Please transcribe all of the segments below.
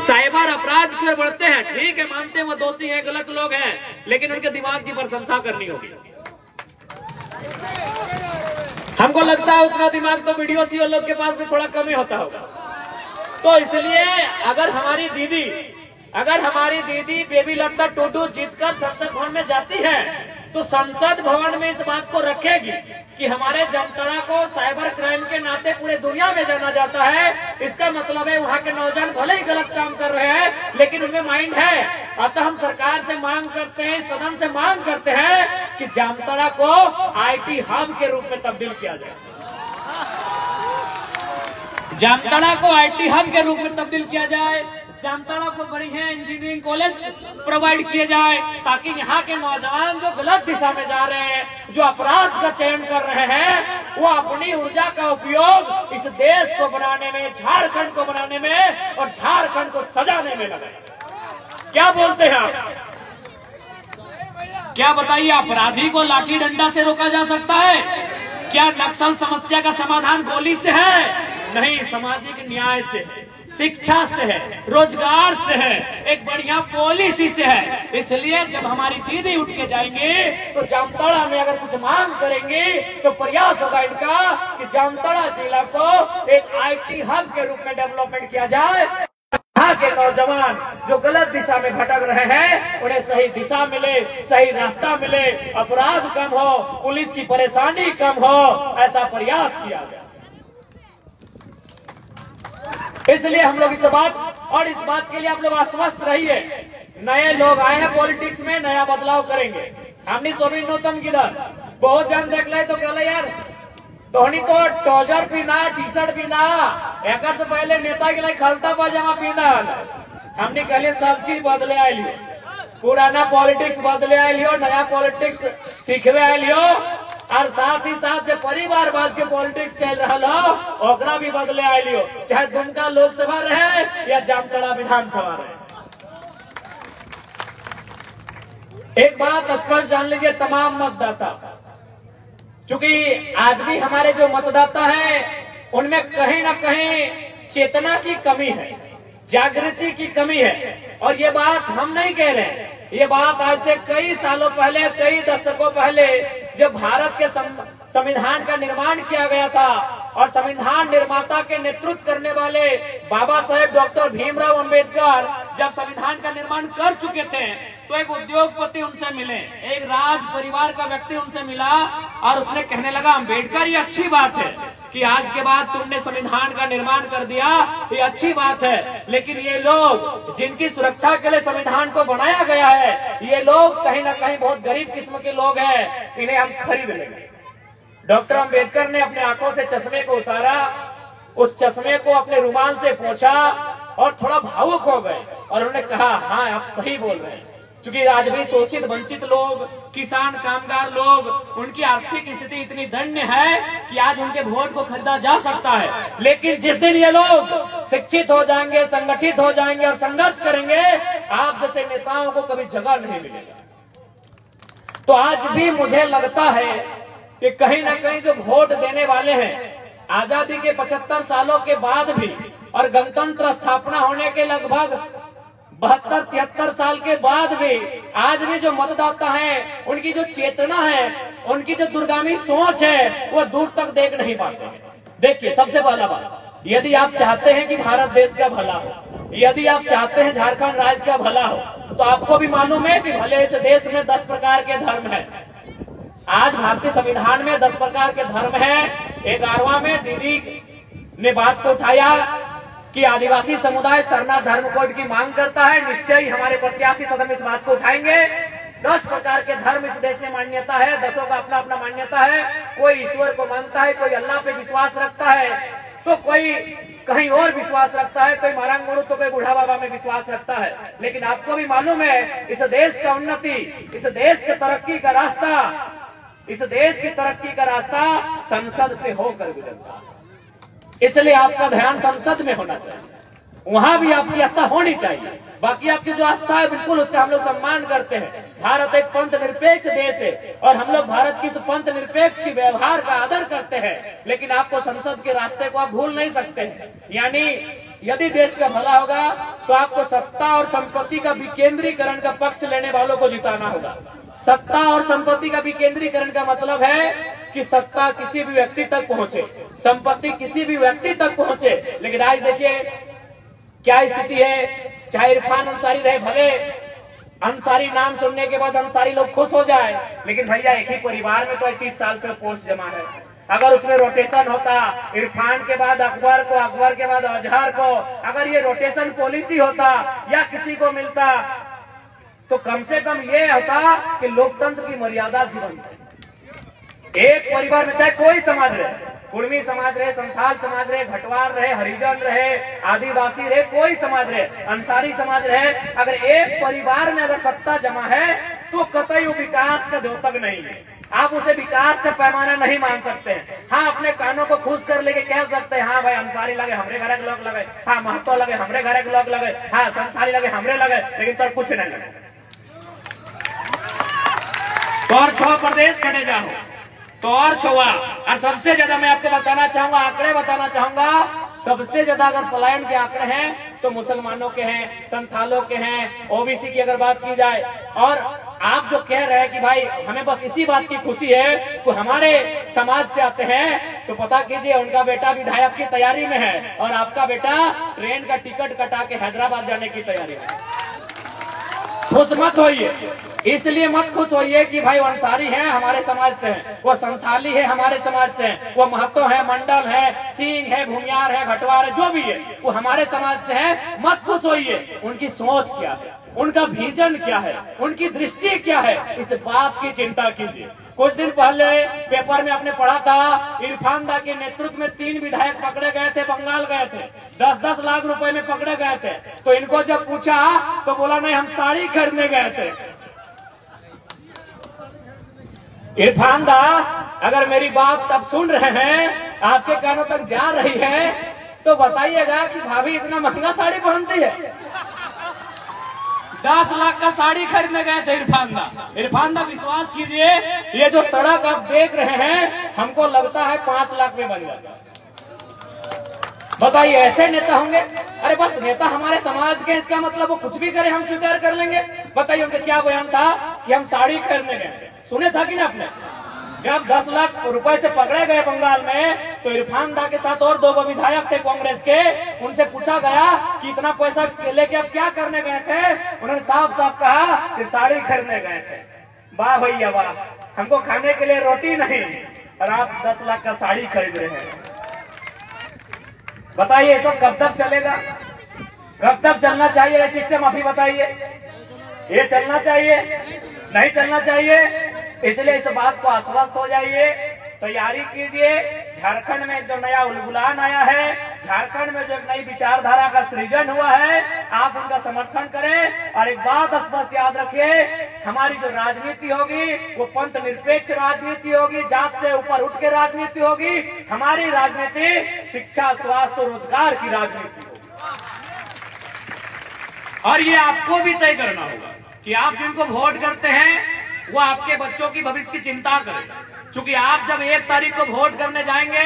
Cyber अपराध की ओर बढ़ते हैं, ठीक है, मानते हैं वो दोषी हैं, गलत लोग हैं, लेकिन उनके दिमाग की प्रशंसा करनी होगी। हमको लगता है उतना दिमाग तो वीडियो सी लोग के पास भी थोड़ा कम ही होता होगा। तो इसलिए अगर हमारी दीदी बेबी लता टूडू जीतकर संसद भवन में जाती है तो संसद भवन में इस बात को रखेगी कि हमारे जामताड़ा को साइबर क्राइम के नाते पूरे दुनिया में जाना जाता है। इसका मतलब है वहाँ के नौजवान भले ही गलत काम कर रहे हैं लेकिन उनमें माइंड है। अतः हम सरकार से मांग करते हैं, सदन से मांग करते हैं कि जामताड़ा को IT हब के रूप में तब्दील किया जाए। जामताड़ा को IT हब के रूप में तब्दील किया जाए। जामताड़ा को बढ़िया इंजीनियरिंग कॉलेज प्रोवाइड किए जाए ताकि यहाँ के नौजवान जो गलत दिशा में जा रहे हैं, जो अपराध का चयन कर रहे हैं, वो अपनी ऊर्जा का उपयोग इस देश को बनाने में, झारखंड को बनाने में और झारखंड को सजाने में लगाए। क्या बोलते हैं आप? क्या बताइए, अपराधी को लाठी डंडा से रोका जा सकता है क्या? नक्सल समस्या का समाधान गोली से है? नहीं, सामाजिक न्याय से है, शिक्षा से है, रोजगार से है, एक बढ़िया पॉलिसी से है। इसलिए जब हमारी दीदी उठ के जाएंगे तो जामताड़ा में अगर कुछ मांग करेंगे तो प्रयास होगा इनका कि जामताड़ा जिला को एक IT हब के रूप में डेवलपमेंट किया जाए। यहाँ के नौजवान जो गलत दिशा में भटक रहे हैं उन्हें सही दिशा मिले, सही रास्ता मिले, अपराध कम हो, पुलिस की परेशानी कम हो, ऐसा प्रयास किया गया। इसलिए हम लोग इस बात के लिए आप लोग आश्वस्त रहिए। नए लोग आए हैं पॉलिटिक्स में, नया बदलाव करेंगे। हमने सोबिन नोतम किधर बहुत जन देख ले तो कहले यार तोहनी तो ट्राउजर पीना, टी-शर्ट पीना, एक से पहले नेता के लिए खलता पाजामा पीना। हमने कहले सब चीज बदले आये लियो, पुराना पॉलिटिक्स बदले आये लियो, नया पॉलिटिक्स सीखवे आये लियो और साथ ही साथ जो परिवारवाद के पॉलिटिक्स चल रहा हो ओकरा भी बदले आये लियो, चाहे दुमका लोकसभा रहे या जामताड़ा विधानसभा रहे। एक बात स्पष्ट जान लीजिए तमाम मतदाता, चूंकि आज भी हमारे जो मतदाता हैं उनमें कहीं ना कहीं चेतना की कमी है, जागृति की कमी है। और ये बात हम नहीं कह रहे हैं, ये बात आज से कई सालों पहले, कई दशकों पहले जब भारत के संविधान का निर्माण किया गया था और संविधान निर्माता के नेतृत्व करने वाले बाबा साहेब डॉक्टर भीमराव अंबेडकर जब संविधान का निर्माण कर चुके थे तो एक उद्योगपति उनसे मिले, एक राज परिवार का व्यक्ति उनसे मिला और उसने कहने लगा अंबेडकर ये अच्छी बात है कि आज के बाद तुमने संविधान का निर्माण कर दिया, ये अच्छी बात है, लेकिन ये लोग जिनकी सुरक्षा के लिए संविधान को बनाया गया है ये लोग कहीं ना कहीं बहुत गरीब किस्म के लोग हैं, इन्हें हम खरीद लेंगे। डॉक्टर अंबेडकर ने अपने आंखों से चश्मे को उतारा, उस चश्मे को अपने रुमाल से पोंछा और थोड़ा भावुक हो गए और उन्होंने कहा हाँ आप सही बोल रहे हैं, क्योंकि आज भी शोषित वंचित लोग, किसान कामगार लोग, उनकी आर्थिक स्थिति इतनी दयनीय है कि आज उनके वोट को खरीदा जा सकता है, लेकिन जिस दिन ये लोग शिक्षित हो जाएंगे, संगठित हो जाएंगे और संघर्ष करेंगे, आप जैसे नेताओं को कभी जगह नहीं मिलेगा। तो आज भी मुझे लगता है कि कहीं ना कहीं जो वोट देने वाले हैं आजादी के 75 सालों के बाद भी और गणतंत्र स्थापना होने के लगभग 72-73 साल के बाद भी आज भी जो मतदाता हैं उनकी जो चेतना है, उनकी जो दूरगामी सोच है वो दूर तक देख नहीं पाते हैं। देखिए, सबसे पहला बात, यदि आप चाहते हैं कि भारत देश का भला हो, यदि आप चाहते हैं झारखंड राज्य का भला हो, तो आपको भी मालूम है कि भले इस देश में 10 प्रकार के धर्म है। आज भारतीय संविधान में 10 प्रकार के धर्म है। 11वां में दीदी ने बात को उठाया कि आदिवासी समुदाय सरना धर्म कोड की मांग करता है। निश्चय ही हमारे प्रत्याशी सदन में इस बात को उठाएंगे। 10 प्रकार के धर्म इस देश में मान्यता है, 10 का अपना अपना मान्यता है। कोई ईश्वर को मानता है, कोई अल्लाह पे विश्वास रखता है, तो कोई कहीं और विश्वास रखता है, कोई मारंग मुरुत तो कोई बूढ़ा बाबा में विश्वास रखता है। लेकिन आपको भी मालूम है इस देश का उन्नति, इस देश के तरक्की का रास्ता, इस देश की तरक्की का रास्ता संसद से होकर गुजरता है। इसलिए आपका ध्यान संसद में होना चाहिए, वहां भी आपकी आस्था होनी चाहिए। बाकी आपकी जो आस्था है बिल्कुल उसका हम लोग सम्मान करते हैं। भारत एक पंथ निरपेक्ष देश है और हम लोग भारत की इस पंथ निरपेक्ष की व्यवहार का आदर करते हैं, लेकिन आपको संसद के रास्ते को आप भूल नहीं सकते हैं। यानी यदि देश का भला होगा तो आपको सत्ता और संपत्ति का विकेंद्रीकरण का पक्ष लेने वालों को जिताना होगा। सत्ता और संपत्ति का विकेंद्रीकरण का मतलब है कि सत्ता किसी भी व्यक्ति तक पहुंचे, संपत्ति किसी भी व्यक्ति तक पहुंचे। लेकिन आज देखिए क्या स्थिति है, चाहे इरफान अंसारी रहे, भले अंसारी नाम सुनने के बाद अंसारी लोग खुश हो जाए, लेकिन भैया एक ही परिवार में तो 30 साल से पोस्ट जमा है। अगर उसमें रोटेशन होता, इरफान के बाद अकबर को, अकबर के बाद अजहर को, अगर ये रोटेशन पॉलिसी होता या किसी को मिलता तो कम से कम ये होता कि लोकतंत्र की मर्यादा जीवन है। एक परिवार में चाहे कोई समाज रहे, कुर्मी समाज रहे, संथाल समाज रहे, भटवार रहे, हरिजन रहे, आदिवासी रहे, कोई समाज रहे, अंसारी समाज रहे, अगर एक परिवार में अगर सत्ता जमा है तो कतई विकास का द्योतक नहीं है। आप उसे विकास का पैमाना नहीं मान सकते हैं। हाँ, अपने कानों को खुश कर लेके कह सकते हैं हाँ भाई अंसारी लगे हमरे घर के लोग लगे, हाँ महतो लगे हमरे घर के लोग लगे, हाँ संथाली लगे हमरे लगे, लेकिन तो कुछ नहीं लगे। तो और 6 प्रदेश खड़े जाओ तो और छुआ। और सबसे ज्यादा मैं आपको बताना चाहूंगा, आंकड़े बताना चाहूंगा, सबसे ज्यादा अगर पलायन के आंकड़े हैं तो मुसलमानों के हैं, संथालों के हैं, ओबीसी की अगर बात की जाए। और आप जो कह रहे हैं कि भाई हमें बस इसी बात की खुशी है कि हमारे समाज से आते हैं, तो पता कीजिए उनका बेटा विधायक की तैयारी में है और आपका बेटा ट्रेन का टिकट कटा के हैदराबाद जाने की तैयारी में है। खुश मत होइए, इसलिए मत खुश होइए कि भाई अंसारी है हमारे समाज से है, वो संथाली है हमारे समाज से है, वो महतो है, मंडल है, सिंह है, भूमियार है, घटवार है, जो भी है वो हमारे समाज से है। मत खुश होइए, उनकी सोच क्या है, उनका विजन क्या है, उनकी दृष्टि क्या है, इस बात की चिंता कीजिए। कुछ दिन पहले पेपर में आपने पढ़ा था इरफान दा के नेतृत्व में 3 विधायक पकड़े गए थे, बंगाल गए थे, 10-10 लाख रुपए में पकड़े गए थे। तो इनको जब पूछा तो बोला नहीं हम साड़ी खरीदने गए थे। इरफान दा अगर मेरी बात अब सुन रहे हैं, आपके कानों तक जा रही है, तो बताइएगा कि भाभी इतना महंगा साड़ी पहनती है। 10 लाख का साड़ी खरीदने गए थे इरफान दा। इरफान दा विश्वास कीजिए, ये जो सड़क आप देख रहे हैं हमको लगता है 5 लाख में बन जाता। बताइए ऐसे नेता होंगे? अरे बस नेता हमारे समाज के, इसका मतलब वो कुछ भी करे हम स्वीकार कर लेंगे। बताइए उनका क्या बयान था कि हम साड़ी खरीदने गए थे, सुने था कि ना आपने? जब 10 लाख रुपए से पकड़े गए बंगाल में, तो इरफान दा के साथ और 2 विधायक थे कांग्रेस के, उनसे पूछा गया कि इतना पैसा लेके आप क्या करने गए थे? उन्होंने साफ साफ कहा कि साड़ी खरीदने गए थे। वाह भैया वाह, हमको खाने के लिए रोटी नहीं और आप 10 लाख का साड़ी खरीद रहे हैं। बताइए ये सब कब तक चलेगा, कब तक चलना चाहिए ये सिस्टम? अभी बताइए, ये चलना चाहिए नहीं चलना चाहिए? इसलिए इस बात को आश्वस्त हो जाइए, तैयारी कीजिए। झारखंड में जो नया उलगुलान आया है, झारखंड में जो नई विचारधारा का सृजन हुआ है, आप उनका समर्थन करें। और एक बात स्पष्ट याद रखिए, हमारी जो राजनीति होगी वो पंथ निरपेक्ष राजनीति होगी, जात से ऊपर उठ के राजनीति होगी। हमारी राजनीति शिक्षा, स्वास्थ्य और रोजगार की राजनीति होगी। और ये आपको भी तय करना होगा कि आप जिनको वोट करते हैं वो आपके बच्चों की भविष्य की चिंता करें। क्योंकि आप जब 1 तारीख को वोट करने जाएंगे,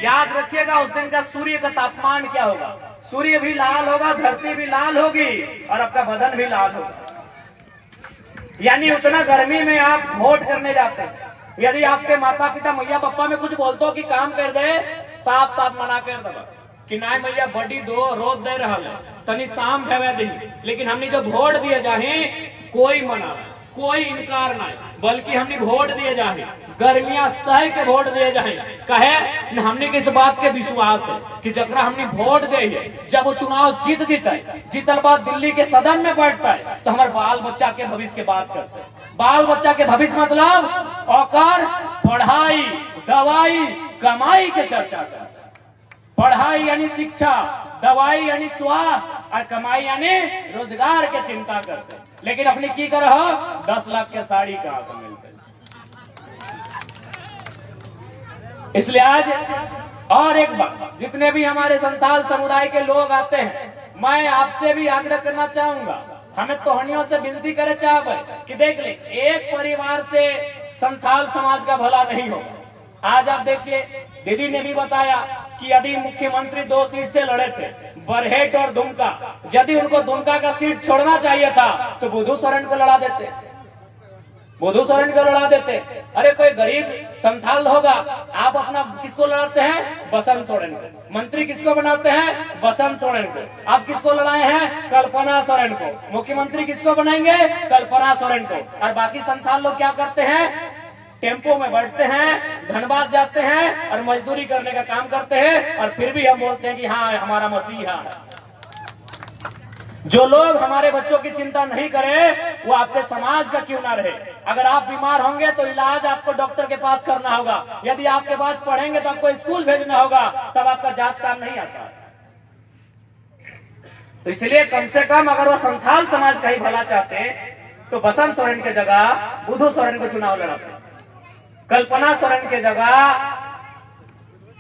याद रखिएगा उस दिन का सूर्य का तापमान क्या होगा। सूर्य भी लाल होगा, धरती भी लाल होगी और आपका बदन भी लाल होगा। यानी उतना गर्मी में आप वोट करने जाते हैं। यदि आपके माता पिता मैया पापा में कुछ बोलते हो कि काम कर दे, साफ साफ मना कर दो कि ना मैया बड़ी दो रोज दे रहा है, तनी शाम भेवे दी। लेकिन हमने जब वोट दिए जाए कोई मना, कोई इनकार नहीं, बल्कि हमने वोट दिए जाए, गर्मियां सह के वोट दिए जाए। कहे हमने किस बात के विश्वास है कि जकरा हमने वोट दे, जब वो चुनाव जीत जीता है, जीतल बाद दिल्ली के सदन में बैठता है, तो हमारे बाल बच्चा के भविष्य की बात करते हैं। बाल बच्चा के भविष्य मतलब औकर पढ़ाई, दवाई, कमाई के चर्चा करते हैं। पढ़ाई यानी शिक्षा, दवाई यानी स्वास्थ्य और कमाई यानी रोजगार के चिंता करते हैं। लेकिन अपनी की कर 10 लाख के साड़ी कहां से मिलते? इसलिए आज और एक बात, जितने भी हमारे संथाल समुदाय के लोग आते हैं, मैं आपसे भी आग्रह करना चाहूंगा, हमें तोहनियों से विनती करे चाहे कि देख ले, एक परिवार से संथाल समाज का भला नहीं होगा। आज आप देखिए, दीदी ने भी बताया कि यदि मुख्यमंत्री 2 सीट से लड़े थे, बरहेट और दुमका। यदि उनको दुमका का सीट छोड़ना चाहिए था तो बुधू सोरेन को लड़ा देते, बुधू सोरेन को लड़ा देते। अरे कोई गरीब संथाल होगा, आप अपना किसको लड़ाते हैं? बसंत सोरेन को। मंत्री किसको बनाते हैं? बसंत सोरेन को। आप किसको लड़ाए हैं? कल्पना सोरेन को। मुख्यमंत्री किसको बनाएंगे? कल्पना सोरेन को। और बाकी संथाल लोग क्या करते हैं? टेम्पो में बैठते हैं, धनबाद जाते हैं और मजदूरी करने का काम करते हैं, और फिर भी हम बोलते हैं कि हाँ हमारा मसीहा है। जो लोग हमारे बच्चों की चिंता नहीं करें वो आपके समाज का क्यों ना रहे। अगर आप बीमार होंगे तो इलाज आपको डॉक्टर के पास करना होगा, यदि आपके पास पढ़ेंगे तो आपको स्कूल भेजना होगा, तब आपका जात काम नहीं आता। तो इसलिए कम से कम अगर वो संथाल समाज का ही भला चाहते तो बसंत सोरेन की जगह बुधू सोरेन को चुनाव लड़ाते, कल्पना सोरेन की जगह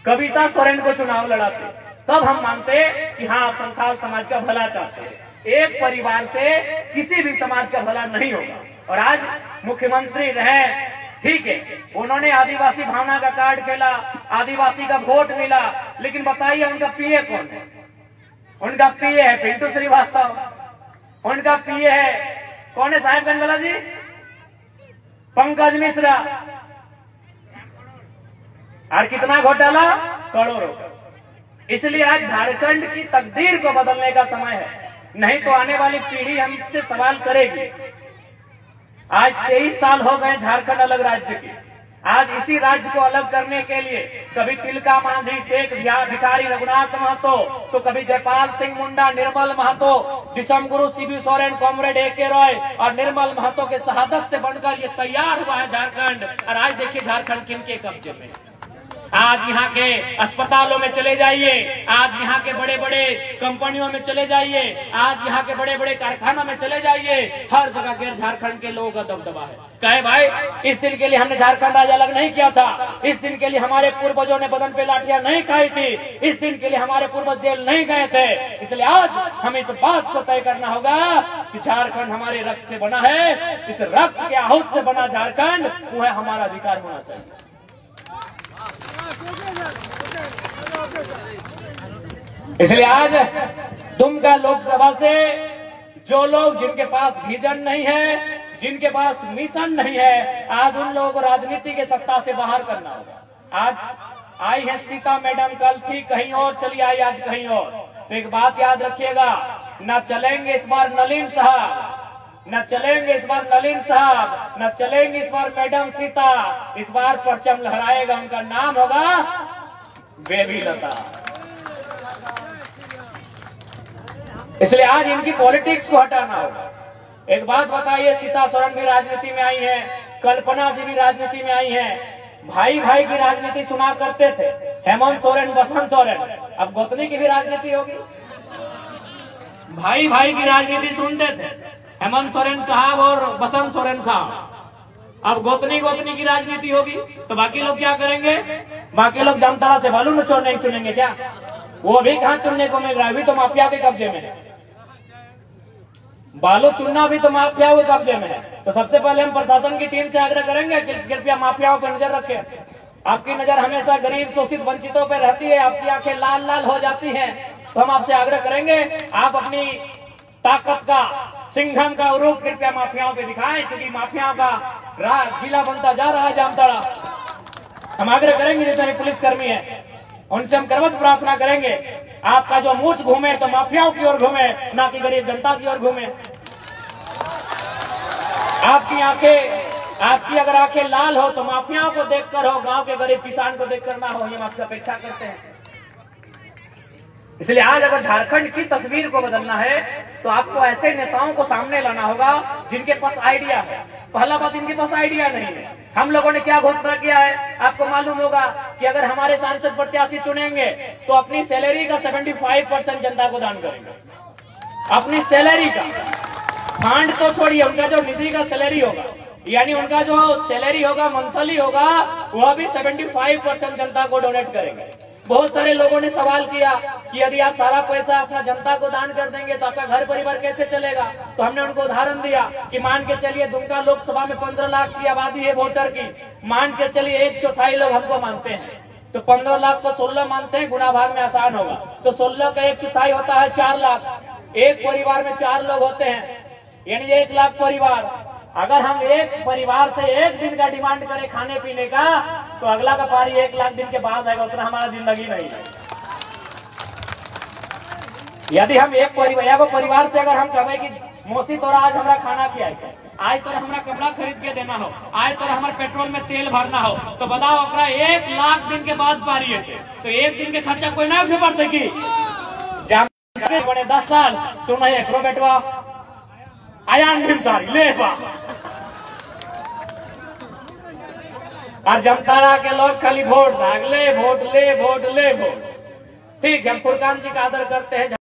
कविता सोरेन को चुनाव लड़ाते। तब हम मानते कि हाँ संथाल समाज का भला चाहते हैं। एक परिवार से किसी भी समाज का भला नहीं होगा। और आज मुख्यमंत्री रहे, ठीक है, उन्होंने आदिवासी भावना का कार्ड खेला, आदिवासी का वोट मिला, लेकिन बताइए उनका पीए कौन है? उनका पीए है पिंटू श्रीवास्तव। उनका पीए है कौन है साहेबगंज वाला जी? पंकज मिश्रा। और कितना घोटाला? करोड़ों। इसलिए आज झारखंड की तकदीर को बदलने का समय है, नहीं तो आने वाली पीढ़ी हमसे सवाल करेगी। आज 23 साल हो गए झारखंड अलग राज्य की। आज इसी राज्य को अलग करने के लिए कभी तिलका मांझी, शेख भिखारी रघुनाथ महतो, तो कभी जयपाल सिंह मुंडा, निर्मल महतो, दिसम गुरु CB Soren, comrade AK Roy और निर्मल महतो के शहादत से बनकर ये तैयार हुआ है झारखंड। और आज देखिए झारखंड किनके कब्जे में। आज यहाँ के अस्पतालों में चले जाइए, आज यहाँ के बड़े बड़े कंपनियों में चले जाइए, आज यहाँ के बड़े बड़े कारखानों में चले जाइए, हर जगह के झारखंड के लोगों का दबदबा है। कहे भाई इस दिन के लिए हमने झारखंड राज्य अलग नहीं किया था, इस दिन के लिए हमारे पूर्वजों ने बदन पे लाठियां नहीं खाई थी, इस दिन के लिए हमारे पूर्वज जेल नहीं गए थे। इसलिए आज हमें इस बात को तय करना होगा कि झारखंड हमारे रक्त से बना है, इस रक्त के आहूत से बना झारखंड वो है हमारा अधिकार होना चाहिए। इसलिए आज दुमका लोकसभा से जो लोग जिनके पास विजन नहीं है, जिनके पास मिशन नहीं है, आज उन लोगों को राजनीति के सत्ता से बाहर करना होगा। आज आई है सीता मैडम, कल थी कहीं और चली आई, आज कहीं और। तो एक बात याद रखिएगा, न चलेंगे इस बार नलिन साहब, न चलेंगे इस बार नलिन साहब, न चलेंगे इस बार मैडम सीता, इस बार परचम लहराएगा, उनका नाम होगा बेबी लता। इसलिए आज इनकी पॉलिटिक्स को हटाना होगा। एक बात बताइए, सीता सोरेन भी राजनीति में आई है, कल्पना जी भी राजनीति में आई है, भाई भाई की राजनीति सुना करते थे, हेमंत सोरेन, बसंत सोरेन, अब गोतनी की भी राजनीति होगी। भाई भाई की राजनीति सुनते थे हेमंत सोरेन साहब और बसंत सोरेन साहब, अब गोतनी गोतनी की राजनीति होगी। तो बाकी लोग क्या करेंगे? बाकी लोग जामताड़ा से बालू न चुनेंगे क्या? वो भी कहाँ चुनने को मिल रहा है, अभी तो माफिया के कब्जे में है। बालू चुनना भी तो माफियाओं के कब्जे में है। तो सबसे पहले हम प्रशासन की टीम से आग्रह करेंगे कि कृपया माफियाओं पर नजर रखें। आपकी नजर हमेशा गरीब शोषित वंचितों पर रहती है, आपकी आंखें लाल लाल हो जाती हैं। तो हम आपसे आग्रह करेंगे आप अपनी ताकत का, सिंघम का रूप कृपया माफियाओं पे दिखाएं, क्योंकि माफियाओं का जिला बनता जा रहा है जामताड़ा। हम आग्रह करेंगे जितने भी पुलिसकर्मी है उनसे हम करवत प्रार्थना करेंगे, आपका जो मूछ घूमे तो माफियाओं की ओर घूमे, ना कि गरीब जनता की ओर घूमे। आपकी अगर आंखें लाल हो तो माफियाओं को देखकर हो, गांव के गरीब किसान को देखकर ना हो, ये हम आपसे अपेक्षा करते हैं। इसलिए आज अगर झारखंड की तस्वीर को बदलना है तो आपको ऐसे नेताओं को सामने लाना होगा जिनके पास आइडिया है। पहला बात, इनके पास आइडिया नहीं है। हम लोगों ने क्या घोषणा किया है आपको मालूम होगा कि अगर हमारे सांसद प्रत्याशी चुनेंगे तो अपनी सैलरी का 75% जनता को दान करेंगे। अपनी सैलरी का फंड तो छोड़िए, उनका जो निधि का सैलरी होगा, यानी उनका जो सैलरी होगा मंथली होगा, वह भी 75% जनता को डोनेट करेंगे। बहुत सारे लोगों ने सवाल किया कि यदि आप सारा पैसा अपना जनता को दान कर देंगे तो आपका घर परिवार कैसे चलेगा? तो हमने उनको उदाहरण दिया कि मान के चलिए दुमका लोकसभा में 15 लाख की आबादी है वोटर की, मान के चलिए 1/4 लोग हमको मानते हैं, तो 15 लाख को 16 मानते हैं, गुणा भाग में आसान होगा। तो 16 का 1/4 होता है 4 लाख। एक परिवार में 4 लोग होते हैं, यानी 1 लाख परिवार। अगर हम एक परिवार से एक दिन का डिमांड करें खाने पीने का, तो अगला का पारी 1 लाख दिन के बाद आएगा, उतना हमारा जिंदगी नहीं है। यदि हम एक परिवार से अगर हम कहें कि मौसी तोरा आज हमारा खाना खिलाए, आज तोरा हमारा कपड़ा खरीद के देना हो, आज तोरा हमारे पेट्रोल में तेल भरना हो, तो बताओ ओकरा 1 लाख दिन के बाद पारी है, तो एक दिन के खर्चा कोई ना उठे पड़ते की बड़े 10 साल सुना एकरो बेटवा आयान भीम सारी ले बा। और जमतारा के लोग खाली वोट भाग ले, वोट ले, वोट ले, वोट। ठीक है, हम फुरकान जी का आदर करते हैं।